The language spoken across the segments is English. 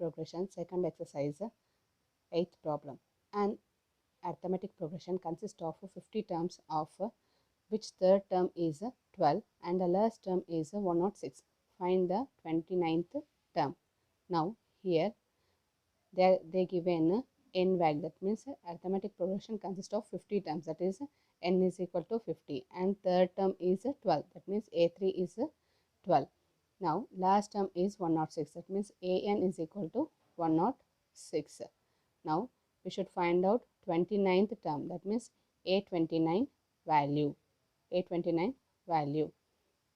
progression, second exercise, eighth problem. An arithmetic progression consists of 50 terms, of which third term is 12 and the last term is 106. Find the 29th term. Now here they given n value, that means arithmetic progression consists of 50 terms, that is n is equal to 50, and third term is 12, that means a3 is 12. Now last term is 106, that means an is equal to 106. Now we should find out 29th term, that means a29 value.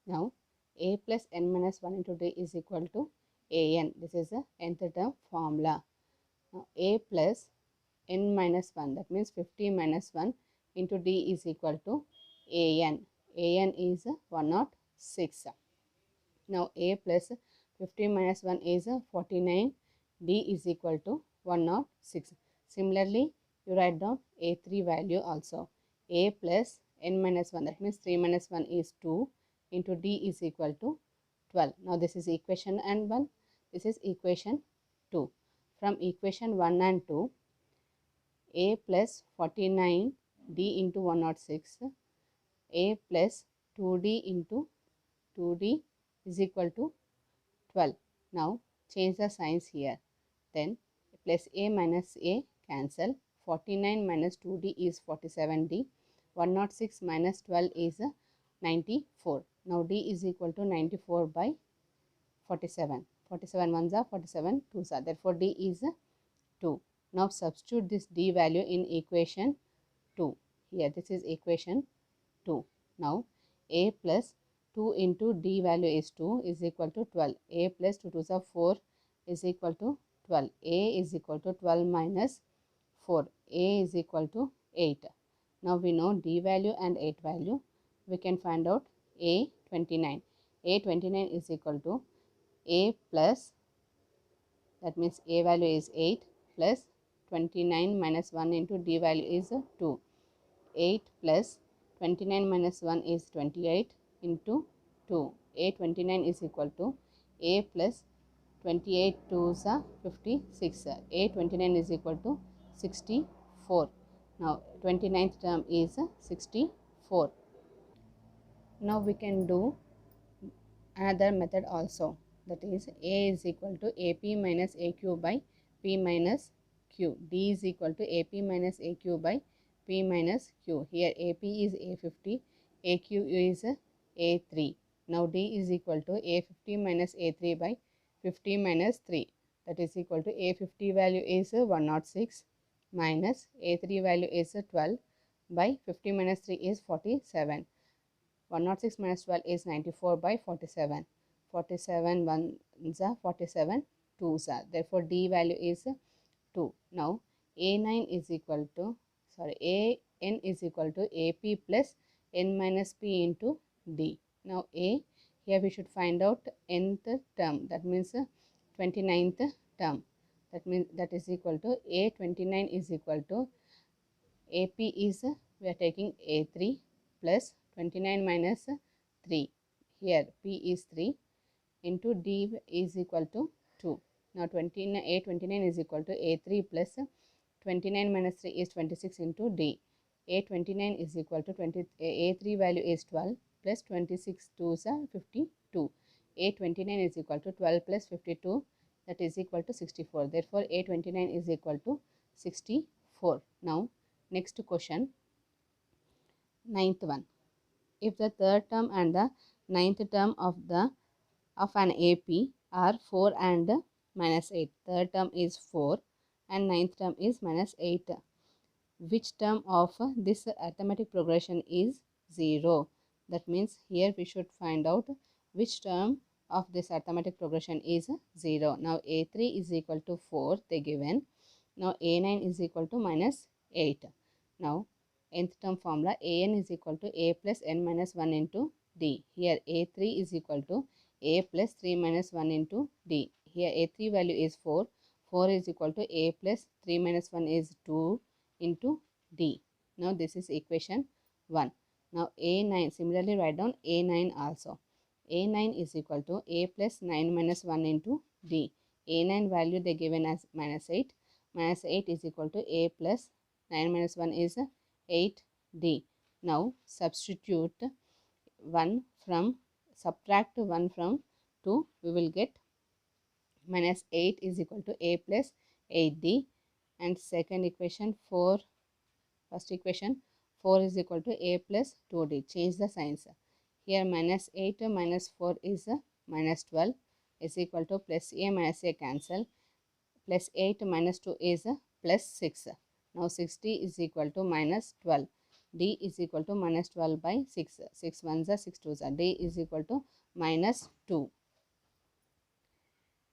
Now a plus n minus 1 into d is equal to an. This is the nth term formula. Now a plus n minus 1, that means 50 minus 1 into d is equal to an. An is 106. Now a plus 50 minus 1 is 49. D is equal to 106. Similarly, you write down a3 value also. A plus n minus 1, that means 3 minus 1 is 2 into d is equal to 12. Now this is equation and 1. This is equation 2. From equation 1 and 2, a plus 49 d into 106, a plus 2d into 2d is equal to 12. Now change the signs here. Then plus a minus a cancel. 49 minus 2d is 47d. 106 minus 12 is 94. Now d is equal to 94 by 47. 47 ones are 47 twos are. Therefore d is 2. Now substitute this d value in equation 2. Here this is equation 2. Now a plus 2 into d value is 2 is equal to 12. A plus 2 twos are 4 is equal to 12. A is equal to 12 minus 4. A is equal to 8. Now we know d value and 8 value. We can find out a29. A29 is equal to a plus, that means a value is 8 plus 29 minus 1 into d value is 2. 8 plus 29 minus 1 is 28 into 2. A29 is equal to a plus 28 twos are 56. A29 is equal to 64. Now 29th term is 64. Now we can do another method also, that is a is equal to ap minus aq by p minus q. D is equal to ap minus aq by p minus q. Here ap is a50, aq is a3. Now d is equal to a50 minus a3 by 50 minus 3, that is equal to a50 value is 106 minus a3 value is 12 by 50 minus 3 is 47. 106 minus 12 is 94 by 47. 47 ones are 47 twos are. Therefore d value is 2. Now a9 is equal to, an is equal to ap plus n minus p into d. Now a, here we should find out nth term, that means 29th term. That means that is equal to a29 is equal to ap is, we are taking a3 plus 29 minus 3. Here p is 3 into d is equal to 2. Now a29 is equal to a3 plus 29 minus 3 is 26 into d. A29 is equal to a3 value is 12 plus 26 twos are 52. A29 is equal to 12 plus 52, that is equal to 64. Therefore a29 is equal to 64. Now next question, ninth one. If the third term and the ninth term of an AP are 4 and minus 8, third term is 4 and ninth term is minus 8, which term of this arithmetic progression is 0? That means here we should find out which term of this arithmetic progression is 0. Now a3 is equal to 4, they given. Now a9 is equal to minus 8. Now nth term formula, an is equal to a plus n minus 1 into d. Here a3 is equal to a plus 3 minus 1 into d. Here a3 value is 4. 4 is equal to a plus 3 minus 1 is 2 into d. Now this is equation 1. Now a9, similarly write down a9 also. a9 is equal to a plus 9 minus 1 into d. A9 value they given as -8. -8 is equal to A plus 9 minus 1 is 8D. Now substitute 1 from, subtract 1 from 2, we will get -8 is equal to A plus 8D. And second equation 4, first equation 4 is equal to A plus 2D. Change the signs. Here -8 minus 4 is -12 is equal to plus A minus A cancel. Plus 8 minus 2 is plus 6. Now 60 is equal to -12. D is equal to -12 by 6. 6 ones are 6 twos are. D is equal to -2.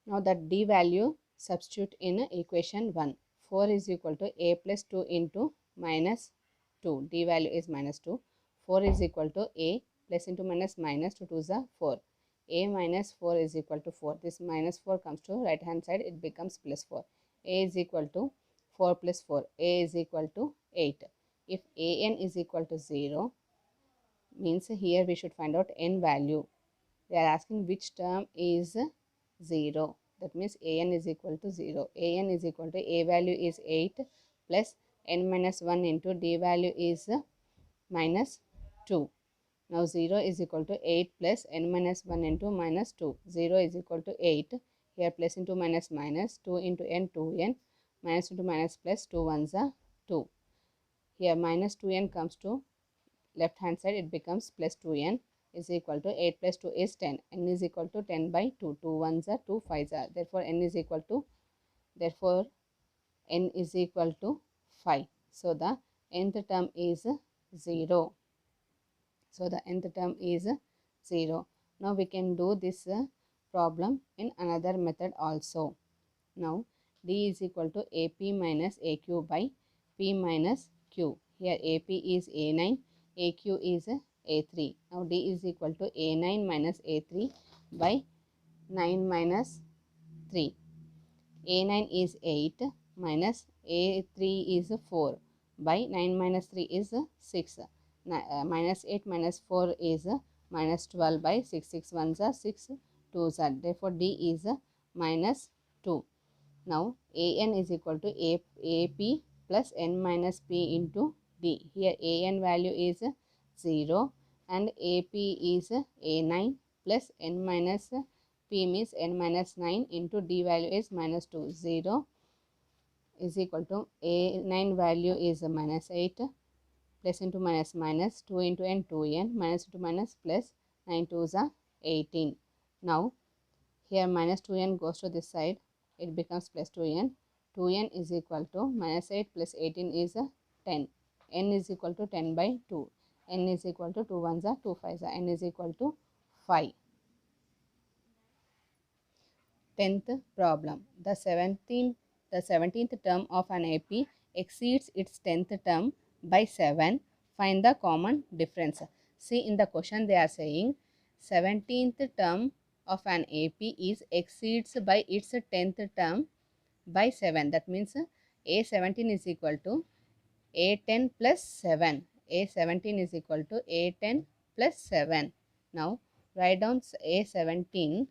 Now that D value substitute in equation 1. 4 is equal to A plus 2 into -2. D value is -2. 4 is equal to A plus into minus 2 twos are 4. A minus 4 is equal to 4. This -4 comes to right hand side, it becomes +4. A is equal to 4 plus 4. A is equal to 8. If An is equal to 0, means here we should find out n value. They are asking which term is 0. That means An is equal to 0. An is equal to A value is 8 plus n minus 1 into D value is -2. Now 0 is equal to 8 plus n minus 1 into -2. 0 is equal to 8. Here plus into minus, 2 into n, 2n. Minus into minus plus 2 ones are 2. Here minus 2n comes to left hand side, it becomes plus 2n is equal to 8 plus 2 is 10. N is equal to 10 by 2. 2 ones are 2 5s are. Therefore n is equal to 5. So the nth term is 0. So the nth term is 0. Now we can do this problem in another method also. Now D is equal to AP minus AQ by P minus Q. Here AP is A9, AQ is A3. Now D is equal to A9 minus A3 by 9 minus 3. A9 is 8 minus A3 is 4 by 9 minus 3 is 6. Minus 8 minus 4 is minus 12 by 6. 6 ones are 6 twos are. Therefore D is minus 2. Now An is equal to AP plus n minus p into D. Here An value is 0 and AP is A9 plus n minus p means n minus 9 into D value is -2. 0 is equal to A9 value is -8 plus into minus 2 into n, 2n, minus into minus plus 9 twos are 18. Now here minus 2n goes to this side, it becomes plus 2n. 2n is equal to -8 plus 18 is 10. N is equal to 10 by 2. N is equal to 2 ones are 2 5s are. N is equal to 5. 10th problem. The 17th term of an AP exceeds its 10th term by 7. Find the common difference. See, in the question they are saying 17th term of an AP is exceeds by its 10th term by 7. That means A17 is equal to A10 plus 7. A17 is equal to A10 plus 7. Now write down A17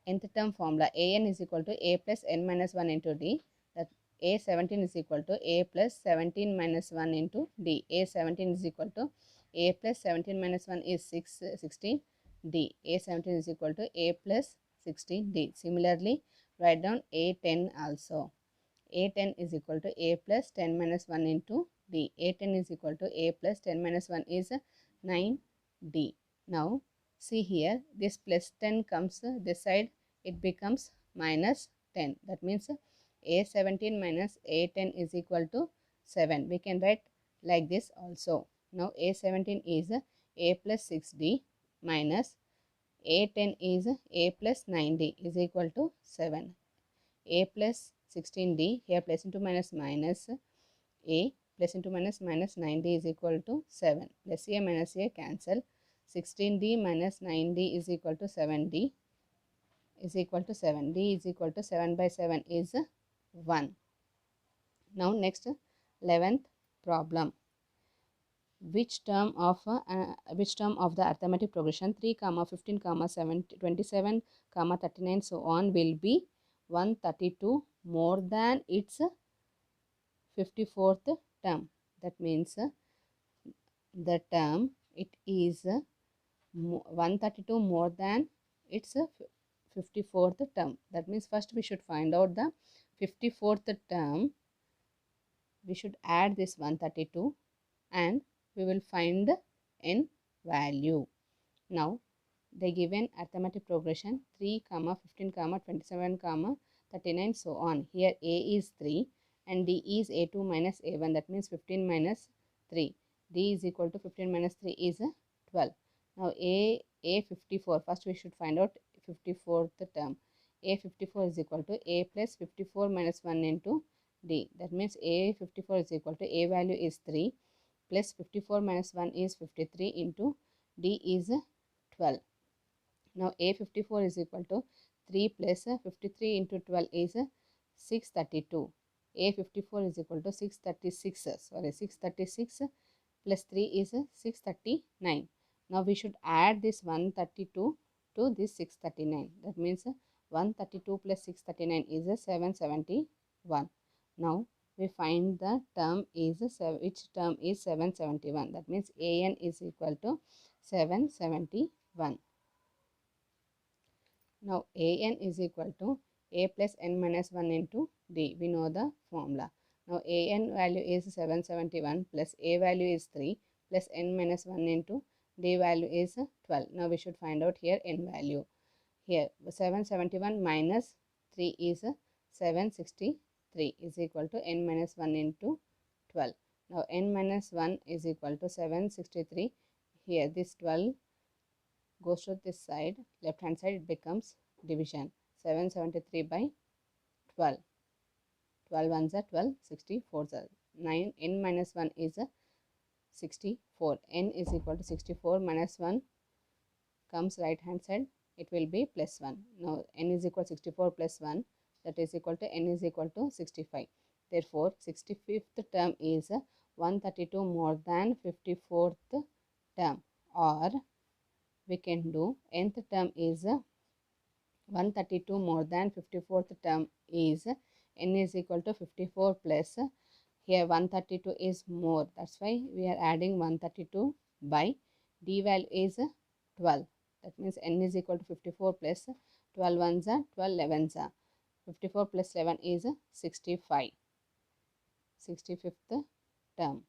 nth term formula. An is equal to A plus n minus 1 into D. That A17 is equal to A plus 17 minus 1 into D. A17 is equal to A plus 17 minus 1 is 16 D. A17 is equal to A plus 16 D. Similarly, write down A10 also. A10 is equal to A plus 10 minus 1 into D. A10 is equal to A plus 10 minus 1 is 9D. Now, see here, this plus 10 comes this side, it becomes minus 10. That means A17 minus A10 is equal to 7. We can write like this also. Now, A17 is A plus 6D minus A10 is A plus 9D is equal to 7. A plus 16D, here plus into minus A plus into minus 9D is equal to 7. Plus A minus A cancel. 16D minus 9D is equal to 7D is equal to 7. D is equal to 7 by 7 is 1. Now next 11th problem. which term of the arithmetic progression 3 comma 15 comma 27 comma 39 so on will be 132 more than its 54th term. That means the term it is 132 more than its 54th term. That means first we should find out the 54th term. We should add this 132 and we will find the n value. Now the given arithmetic progression 3 comma 15 comma 27 comma 39 so on. Here a is 3 and d is a2 minus a1, that means 15 minus 3. d is equal to 15 minus 3 is 12. Now a 54, first we should find out 54th term. A 54 is equal to a plus 54 minus 1 into d, that means a 54 is equal to a value is 3 plus 54 minus 1 is 53 into d is 12. Now a 54 is equal to 3 plus 53 into 12 is 632. A 54 is equal to 636 plus 3 is 639. Now we should add this 132 to this 639. That means 132 plus 639 is 771. Now we find the term is which term is 771. That means an is equal to 771. Now an is equal to a plus n minus 1 into d. We know the formula. Now an value is 771 plus a value is 3 plus n minus 1 into d value is 12. Now we should find out here n value. Here 771 minus 3 is 763 is equal to n minus 1 into 12. Now n minus 1 is equal to 763. Here this 12 goes to this side, left hand side, it becomes division. 773 by 12. 12 ones are 12, 64 are 9. N minus 1 is 64. N is equal to 64 minus 1 comes right hand side, it will be plus 1. Now n is equal to 64 plus 1, that is equal to n is equal to 65. Therefore 65th term is 132 more than 54th term, or we can do nth term is 132 more than 54th term is n is equal to 54 plus here 132 is more, that's why we are adding 132 by d value is 12. That means n is equal to 54 plus 12 ones are 12 11s are 54 plus 11 is 65. 65th term.